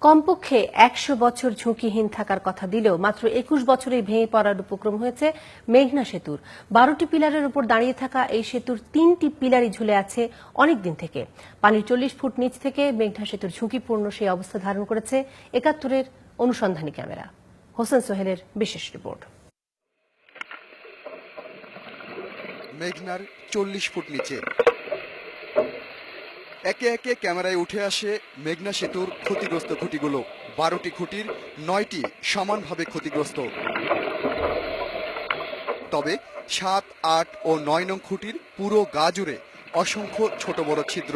কমপক্ষে ১০০ বছর ঝুঁকিহীন থাকার কথা দিলেও মাত্র ২১ বছরেই ভেঙে পড়ার উপক্রম হয়েছে মেঘনা সেতুর। ১২টি পিলারের উপর দাঁড়িয়ে থাকা এই সেতুর ৩টি পিলারই ঝুলে আছে অনেকদিন থেকে। পানির ৪০ ফুট নিচ থেকে মেঘনা সেতুর ঝুঁকিপূর্ণ সেই অবস্থা ধারণ করেছে ৭১-এর অনুসন্ধানী ক্যামেরা। হোসেন সোহেলের বিশেষ রিপোর্ট। মেঘনার ৪০ ফুট নিচে একে একে ক্যামেরায় উঠে আসে মেঘনা সেতুর ক্ষতিগ্রস্ত খুঁটিগুলো। ১২টি খুঁটির ৯টি সমানভাবে ক্ষতিগ্রস্ত। তবে ৭, ৮ ও ৯ নং খুঁটির পুরো গা জুড়ে অসংখ্য ছোট বড় ছিদ্র।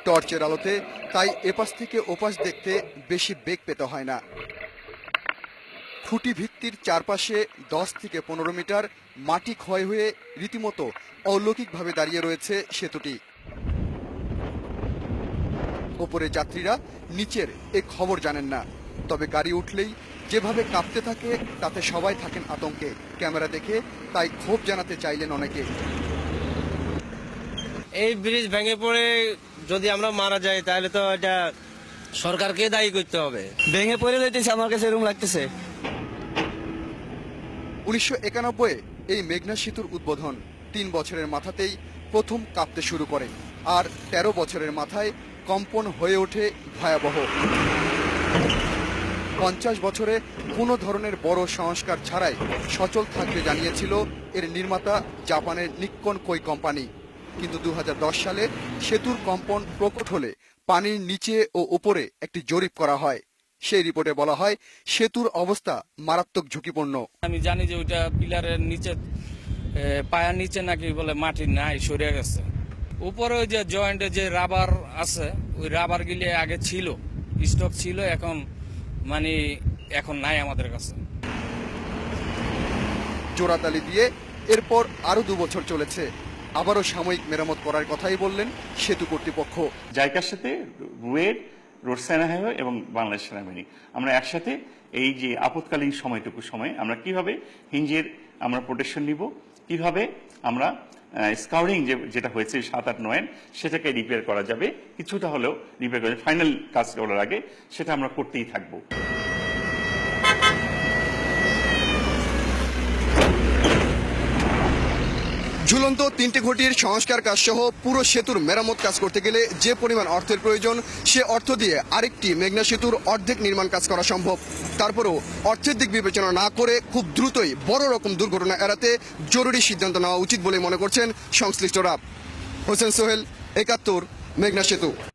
টর্চের আলোতে তাই এপাশ থেকে ওপাশ দেখতে বেশি বেগ পেতে হয় না। খুঁটি ভিত্তির চারপাশে ১০ থেকে ১৫ মিটার মাটি ক্ষয় হয়ে রীতিমতো অলৌকিকভাবে দাঁড়িয়ে রয়েছে সেতুটি। ওপরে যাত্রীরা নিচের এ খবর জানেন না, তবে গাড়ি উঠলেই যেভাবে কাঁপতে থাকে তাতে সবাই থাকেন আতঙ্কে। ক্যামেরা দেখে তাই ক্ষোভ জানাতে চাইলেন অনেকে। এই ব্রিজ ভেঙে পড়ে যদি আমরা মারা যাই তাহলে তো এটা সরকারকে দায়ী করতে হবে। ভেঙে পড়ে যাইতেছে, আমার কাছে এরকম লাগতেছে। ১৯৯১-এ এই মেঘনা সেতুর উদ্বোধন। ৩ বছরের মাথাতেই প্রথম কাঁপতে শুরু করে, আর ১৩ বছরের মাথায় কম্পন হয়ে ওঠে ভয়াবহ। ৫০ বছরে কোনো ধরনের বড় সংস্কার ছাড়াই সচল থাকতে জানিয়েছিল এর নির্মাতা জাপানের নিক্কন কোই কোম্পানি। কিন্তু ২০১০ সালে সেতুর কম্পন প্রকট হলে পানির নিচে ও উপরে একটি জরিপ করা হয়। সেই রিপোর্টে বলা হয় সেতুর অবস্থা মারাত্মক ঝুঁকিপূর্ণ। আমি জানি যে ওইটা পিলারের নিচে পায়ার নিচে নাকি বলে মাটি নাই, সরে গেছে। উপরে ওই যে জয়েন্টে যে রাবার আছে, ওই রাবার গিলে আগে ছিল, স্টক ছিল, এখন নাই আমাদের কাছে। জোড়াতালি দিয়ে এরপর আরো ২ বছর চলেছে। আবারও সাময়িক মেরামত করার কথাই বললেন সেতু কর্তৃপক্ষ। জাইকার সাথে রুয়েট, রোড সেনা হাইওয়ে এবং বাংলাদেশ সেনাবাহিনী আমরা একসাথে এই যে আপৎকালীন সময়টুকু সময় আমরা কিভাবে হিঞ্জের আমরা প্রোটেকশন নিব, কিভাবে আমরা স্কাউরিং যেটা হয়েছে ৭, ৮, ৯ সেটাকে রিপেয়ার করা যাবে, কিছুটা হলেও রিপেয়ার করা, ফাইনাল কাজ করার আগে সেটা আমরা করতেই থাকবো। ঝুলন্ত ৩টি খুঁটির সংস্কার কাজ সহ পুরো সেতুর মেরামত কাজ করতে গেলে যে পরিমাণ অর্থের প্রয়োজন, সে অর্থ দিয়ে আরেকটি মেঘনা সেতুর অর্ধেক নির্মাণ কাজ করা সম্ভব। তারপরও অর্থের দিক বিবেচনা না করে খুব দ্রুতই বড় রকম দুর্ঘটনা এড়াতে জরুরি সিদ্ধান্ত নেওয়া উচিত বলে মনে করছেন সংশ্লিষ্টরা। হোসেন সোহেল, ৭১, মেঘনা সেতু।